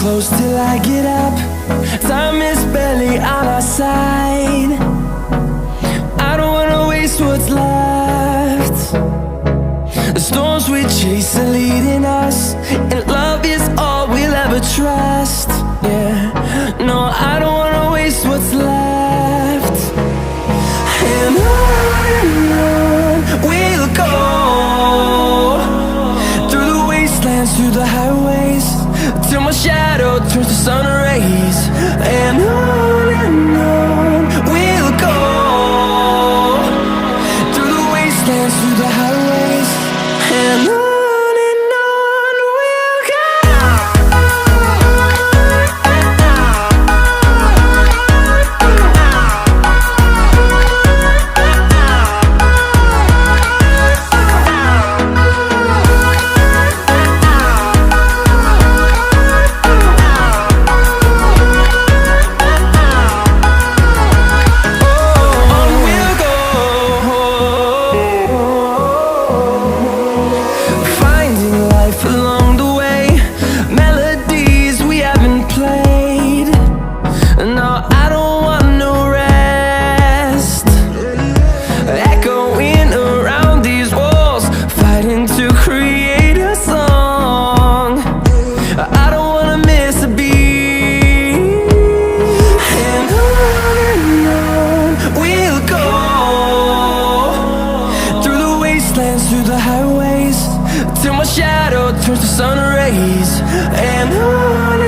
close till I get up. Time is barely on our side. I don't wanna waste what's left. The storms we chase are leading us, and love is all we'll ever trust. Yeah, no, I don't wanna waste what's left. And on we'll go, through the wastelands, through the highways, till my shadow turns to sun rays. And on we'll go, through the wastelands, through the highways, and on we'll go. Through the highways, till my shadow turns to sun rays. And on